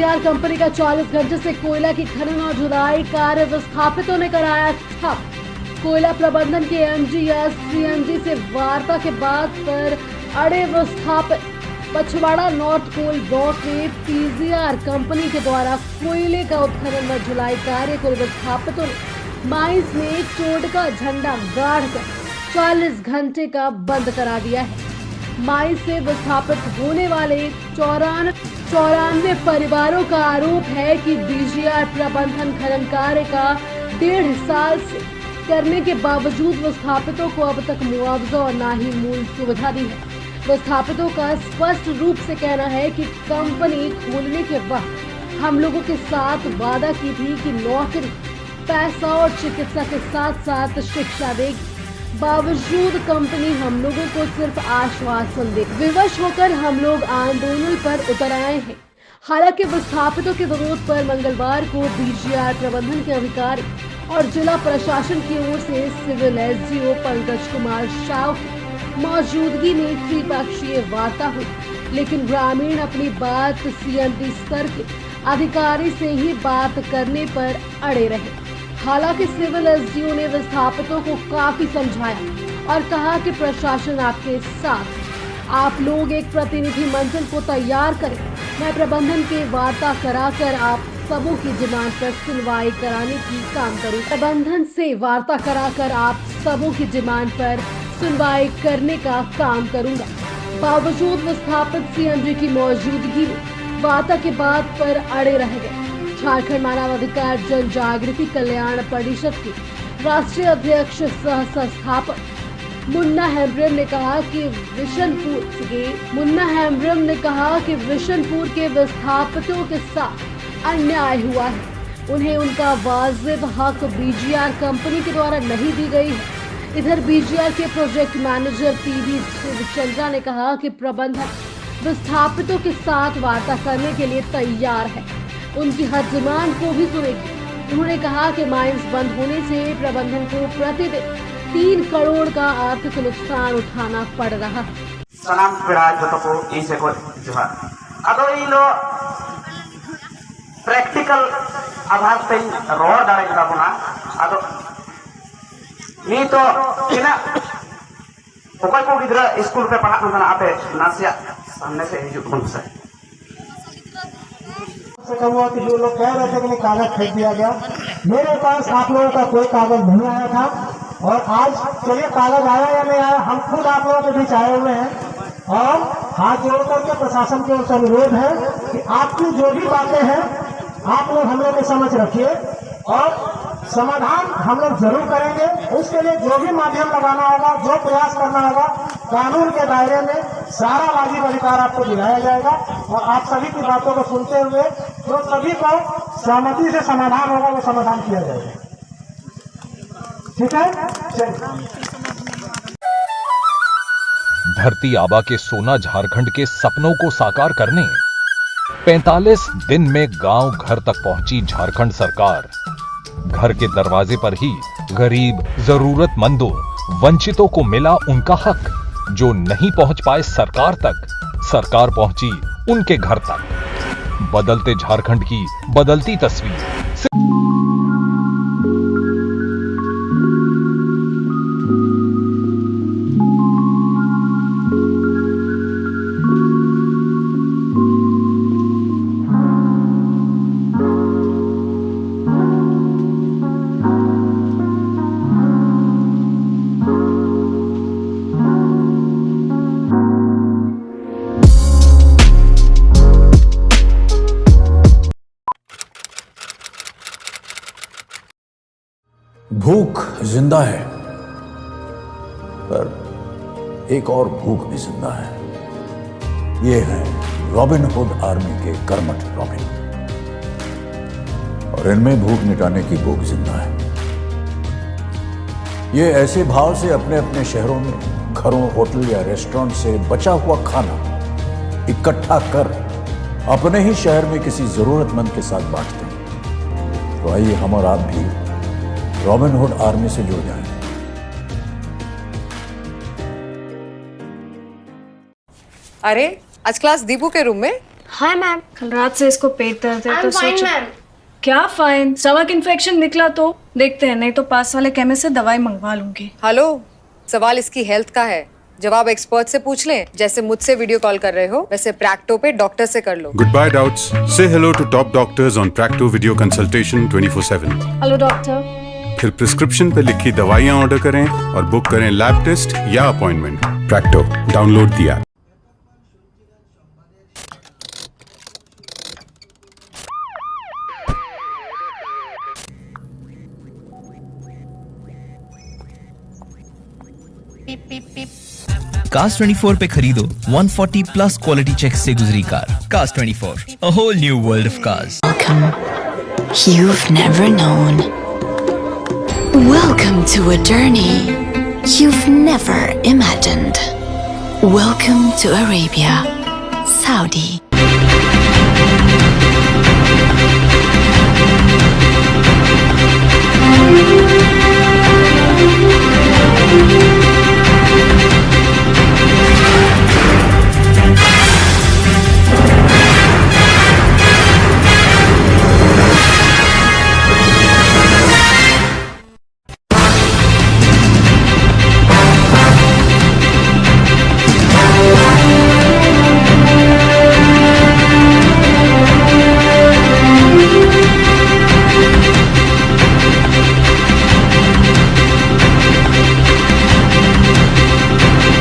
BGR company का 40 घंटे से कोयला की खनन और ढुलाई कार्य विस्थापितों ने कराया ठप। कोयला प्रबंधन के एमडी या सीएमडी से वार्ता के बाद पर अड़े विस्थापित। पछवाड़ा नॉर्थ कोल ब्लॉक में बीजीआर कंपनी के द्वारा कोयले का उत्खनन व ढुलाई कार्य को विस्थापितों ने माइंस में टोडका झंडा गाड़कर 40 घंटे का बंद करा दिया है। माइंस से विस्थापित होने वाले 94 परिवारों का आरोप है कि बीजीआर प्रबंधन खनन कार्य का 1.5 साल से करने के बावजूद विस्थापितों को अब तक मुआवजा और ना ही मूल सुविधा दी है। विस्थापितों का स्पष्ट रूप से कहना है कि कंपनी खोलने के वक्त हम लोगों के साथ वादा की थी कि नौकरी, पैसा और चिकित्सा के साथ साथ शिक्षा देगी। बावजूद कंपनी हम लोगों को सिर्फ आश्वासन दे। विवश होकर हम लोग आंदोलन पर उतर आए हैं। हालांकि विस्थापितों के विरोध पर मंगलवार को बीजीआर प्रबंधन के अधिकारी और जिला प्रशासन की ओर से सिविल एसडीओ पंकज कुमार शाह की मौजूदगी में त्रिपक्षीय वार्ता हुई, लेकिन ग्रामीण अपनी बात सीएमडी स्तर के अधिकारी से ही बात करने पर अड़े रहे। हालांकि सिविल एसडीओ ने विस्थापितों को काफी समझाया और कहा कि प्रशासन आपके साथ, आप लोग एक प्रतिनिधि मंडल को तैयार करें। मैं प्रबंधन के वार्ता कराकर आप सबों की डिमांड पर सुनवाई कराने की काम करूं। प्रबंधन से वार्ता कराकर आप सबों की डिमांड पर सुनवाई करने का काम करूंगा। बावजूद विस्थापित सीएमडी की मौजूदगी में वार्ता के बाद पर अड़े रह गए। झारखंड मानवाधिकार जन जागृति कल्याण परिषद के राष्ट्रीय अध्यक्ष सह संस्थापक मुन्ना हेम्ब्रम ने कहा कि विशनपुर के विस्थापितों के साथ अन्याय हुआ है। उन्हें उनका वाजिब हक बीजीआर कंपनी के द्वारा नहीं दी गई है। इधर बीजीआर के प्रोजेक्ट मैनेजर पीवी शिवचंद्रा ने कहा कि प्रबंधन विस्थापितों के साथ वार्ता करने के लिए तैयार है, उनकी हर डिमांड को भी सुनेगी। उन्होंने कहा कि माइंस बंद होने से प्रबंधन को प्रतिदिन 3 करोड़ का आर्थिक नुकसान उठाना पड़ रहा है। सनाम पेड़ा जो को इसे को जोहार अदो इलो प्रैक्टिकल आधार पे रोड दारे ताबना अदो नी तो इना ओकय को गिदरा स्कूल पे पढ़ा ना आपे नासिया सामने से हिजू कौन से हुआ कि जो लोग कह रहे थे कि कागज फेंक दिया गया, मेरे पास आप लोगों का कोई कागज नहीं आया था। और आज चलिए कागज आया या नहीं आया, हम खुद आप लोगों के बीच आए हुए हैं और हाथ जोड़ करके प्रशासन के ओर अनुरोध है कि आपकी जो भी बातें हैं आप लोग हम लोग के समझ रखिए और समाधान हम लोग जरूर करेंगे। उसके लिए जो भी माध्यम लगाना होगा, जो प्रयास करना होगा, कानून के दायरे में सारा वाजिब अधिकार आपको दिलाया जाएगा और आप सभी की बातों को सुनते हुए जो सभी को सहमति से समाधान होगा वो समाधान किया जाएगा। ठीक है, चलिए। धरती आबा के सोना झारखंड के सपनों को साकार करने 45 दिन में गांव घर तक पहुंची झारखंड सरकार। घर के दरवाजे पर ही गरीब, जरूरतमंदों, वंचितों को मिला उनका हक। जो नहीं पहुंच पाए सरकार तक, सरकार पहुंची उनके घर तक। बदलते झारखंड की बदलती तस्वीर। भूख जिंदा है, पर एक और भूख भी जिंदा है। ये है रॉबिन हुड आर्मी के कर्मठ रॉबिन, और इनमें भूख मिटाने की भूख जिंदा है। ये ऐसे भाव से अपने अपने शहरों में घरों, होटल या रेस्टोरेंट से बचा हुआ खाना इकट्ठा कर अपने ही शहर में किसी जरूरतमंद के साथ बांटते हैं। तो आइए हम और आप भी रॉबिन हुड आर्मी से जुड़ जाएं। अरे आज क्लास दीपू के रूम में? Hi ma'am. कल रात से इसको पेट दर्द है तो फाइन सोचो मैम। क्या फाइन, स्टमक इन्फेक्शन निकला तो देखते हैं, नहीं तो पास वाले केमिस्ट से दवाई मंगवा लूंगी। हेलो, सवाल इसकी हेल्थ का है, जवाब एक्सपर्ट से पूछ लें। जैसे मुझसे वीडियो कॉल कर रहे हो वैसे प्रैक्टो पे डॉक्टर से कर लो। Goodbye doubts. Say hello to top doctors on Practo Video Consultation 24/7. Hello doctor. फिर प्रिस्क्रिप्शन पे लिखी दवाइयाँ ऑर्डर करें और बुक करें लैब टेस्ट या appointment. Practo, download the app. Cars 24 पे खरीदो 140 प्लस क्वालिटी चेक से गुजरी car. Cars 24, a whole new world of cars. Welcome. You've never known. Welcome to a journey you've never imagined. Welcome to Arabia, Saudi.